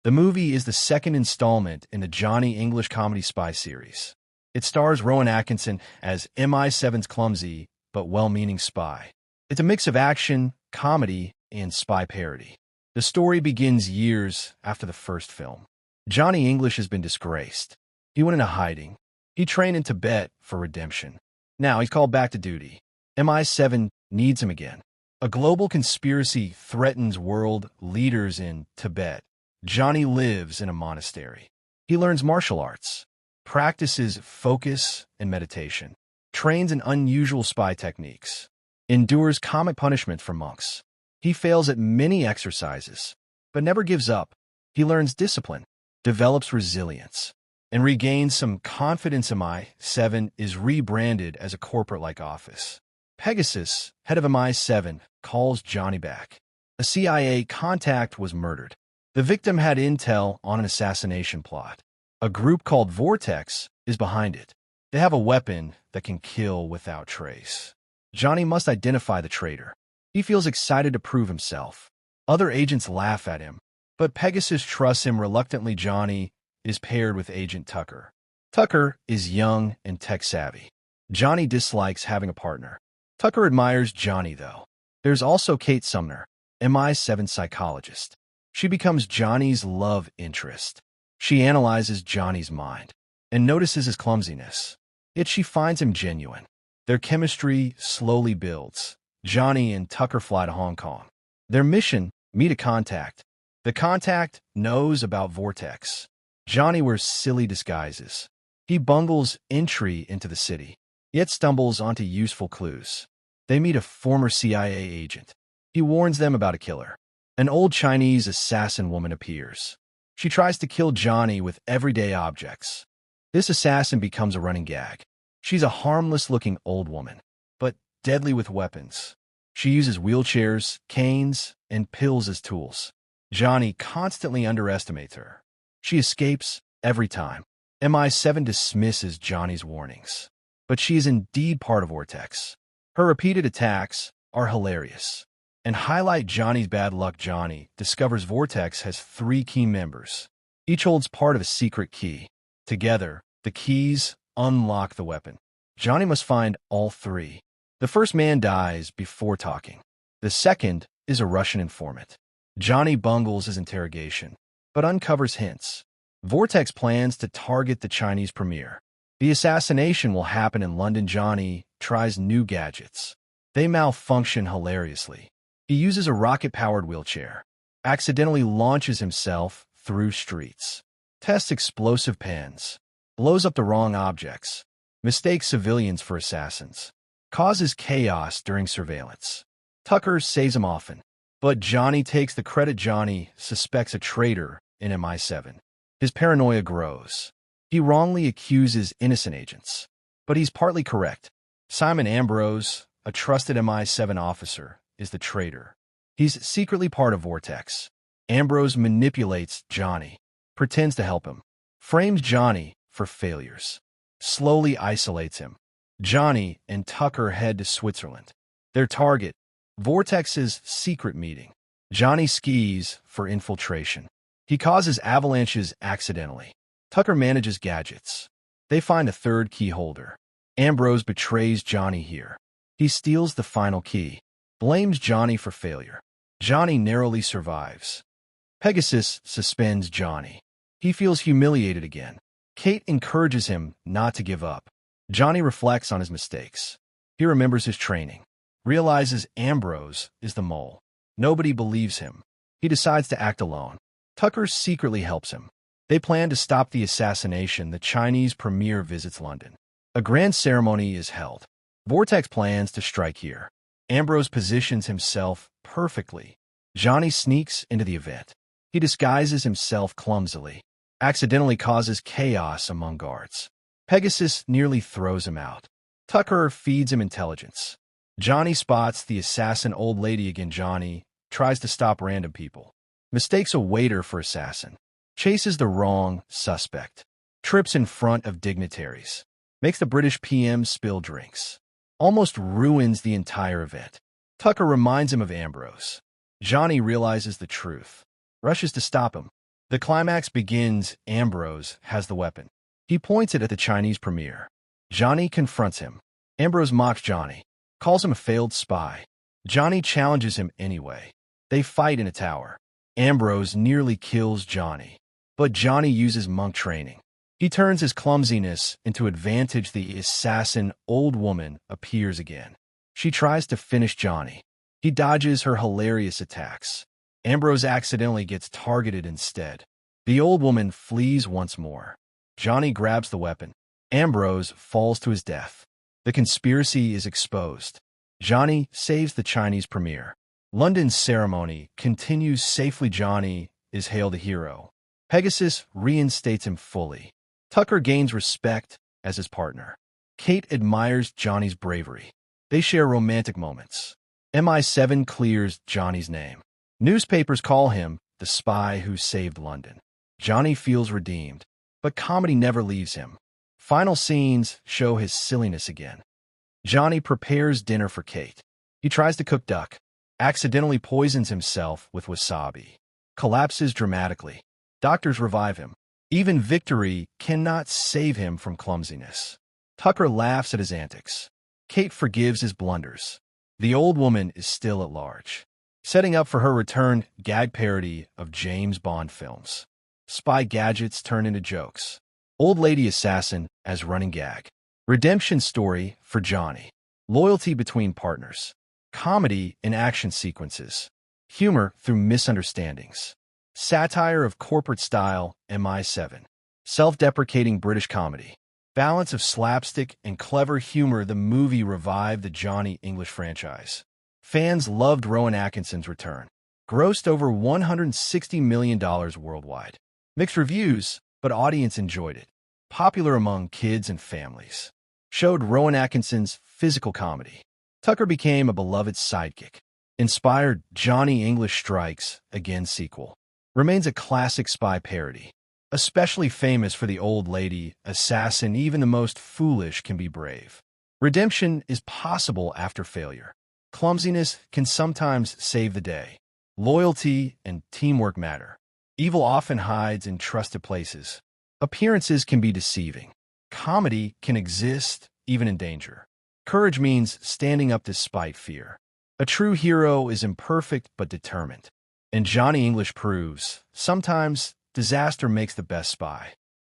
The movie is the second installment in the Johnny English comedy spy series. It stars Rowan Atkinson as MI7's clumsy but well-meaning spy. It's a mix of action, comedy, and spy parody. The story begins years after the first film. Johnny English has been disgraced. He went into hiding. He trained in Tibet for redemption. Now he's called back to duty. MI7 needs him again. A global conspiracy threatens world leaders in Tibet. Johnny lives in a monastery. He learns martial arts, practices focus and meditation, trains in unusual spy techniques, endures comic punishment from monks. He fails at many exercises, but never gives up. He learns discipline, develops resilience, and regains some confidence. MI7 is rebranded as a corporate-like office. Pegasus, head of MI7, calls Johnny back. A CIA contact was murdered. The victim had intel on an assassination plot. A group called Vortex is behind it. They have a weapon that can kill without trace. Johnny must identify the traitor. He feels excited to prove himself. Other agents laugh at him, but Pegasus trusts him reluctantly. Johnny is paired with Agent Tucker. Tucker is young and tech-savvy. Johnny dislikes having a partner. Tucker admires Johnny, though. There's also Kate Sumner, MI7 psychologist. She becomes Johnny's love interest. She analyzes Johnny's mind and notices his clumsiness. Yet she finds him genuine. Their chemistry slowly builds. Johnny and Tucker fly to Hong Kong. Their mission, meet a contact. The contact knows about Vortex. Johnny wears silly disguises. He bungles entry into the city, yet stumbles onto useful clues. They meet a former CIA agent. He warns them about a killer. An old Chinese assassin woman appears. She tries to kill Johnny with everyday objects. This assassin becomes a running gag. She's a harmless-looking old woman, but deadly with weapons. She uses wheelchairs, canes, and pills as tools. Johnny constantly underestimates her. She escapes every time. MI7 dismisses Johnny's warnings, but she is indeed part of Vortex. Her repeated attacks are hilarious and highlight Johnny's bad luck. Johnny discovers Vortex has 3 key members. Each holds part of a secret key. Together, the keys unlock the weapon. Johnny must find all 3. The first man dies before talking. The second is a Russian informant. Johnny bungles his interrogation, but uncovers hints. Vortex plans to target the Chinese premier. The assassination will happen in London. Johnny tries new gadgets. They malfunction hilariously. He uses a rocket-powered wheelchair, accidentally launches himself through streets, tests explosive pens, blows up the wrong objects, mistakes civilians for assassins, causes chaos during surveillance. Tucker saves him often, but Johnny takes the credit. Johnny suspects a traitor in MI7. His paranoia grows. He wrongly accuses innocent agents, but he's partly correct. Simon Ambrose, a trusted MI7 officer, is the traitor. He's secretly part of Vortex. Ambrose manipulates Johnny, pretends to help him, frames Johnny for failures, slowly isolates him. Johnny and Tucker head to Switzerland. Their target, Vortex's secret meeting. Johnny skis for infiltration. He causes avalanches accidentally. Tucker manages gadgets. They find a 3rd key holder. Ambrose betrays Johnny here. He steals the final key, blames Johnny for failure. Johnny narrowly survives. Pegasus suspends Johnny. He feels humiliated again. Kate encourages him not to give up. Johnny reflects on his mistakes. He remembers his training, realizes Ambrose is the mole. Nobody believes him. He decides to act alone. Tucker secretly helps him. They plan to stop the assassination. The Chinese premier visits London. A grand ceremony is held. Vortex plans to strike here. Ambrose positions himself perfectly. Johnny sneaks into the event. He disguises himself clumsily, accidentally causes chaos among guards. Pegasus nearly throws him out. Tucker feeds him intelligence. Johnny spots the assassin old lady again. Johnny tries to stop random people, mistakes a waiter for assassin, chases the wrong suspect, trips in front of dignitaries, makes the British PM spill drinks, almost ruins the entire event. Tucker reminds him of Ambrose. Johnny realizes the truth, rushes to stop him. The climax begins. Ambrose has the weapon. He points it at the Chinese premier. Johnny confronts him. Ambrose mocks Johnny, calls him a failed spy. Johnny challenges him anyway. They fight in a tower. Ambrose nearly kills Johnny, but Johnny uses monk training. He turns his clumsiness into advantage. The assassin old woman appears again. She tries to finish Johnny. He dodges her hilarious attacks. Ambrose accidentally gets targeted instead. The old woman flees once more. Johnny grabs the weapon. Ambrose falls to his death. The conspiracy is exposed. Johnny saves the Chinese premier. London's ceremony continues safely. Johnny is hailed a hero. Pegasus reinstates him fully. Tucker gains respect as his partner. Kate admires Johnny's bravery. They share romantic moments. MI7 clears Johnny's name. Newspapers call him the spy who saved London. Johnny feels redeemed, but comedy never leaves him. Final scenes show his silliness again. Johnny prepares dinner for Kate. He tries to cook duck, accidentally poisons himself with wasabi, collapses dramatically. Doctors revive him. Even victory cannot save him from clumsiness. Tucker laughs at his antics. Kate forgives his blunders. The old woman is still at large. Setting up for her return, gag parody of James Bond films. Spy gadgets turn into jokes. Old lady assassin as running gag. Redemption story for Johnny. Loyalty between partners. Comedy in action sequences. Humor through misunderstandings. Satire of corporate style, MI7. Self-deprecating British comedy. Balance of slapstick and clever humor. The movie revived the Johnny English franchise. Fans loved Rowan Atkinson's return. Grossed over $160 million worldwide. Mixed reviews, but audience enjoyed it. Popular among kids and families. Showed Rowan Atkinson's physical comedy. Tucker became a beloved sidekick. Inspired Johnny English Strikes Again sequel. Remains a classic spy parody. Especially famous for the old lady assassin. Even the most foolish can be brave. Redemption is possible after failure. Clumsiness can sometimes save the day. Loyalty and teamwork matter. Evil often hides in trusted places. Appearances can be deceiving. Comedy can exist even in danger. Courage means standing up despite fear. A true hero is imperfect but determined. And Johnny English proves, sometimes disaster makes the best spy.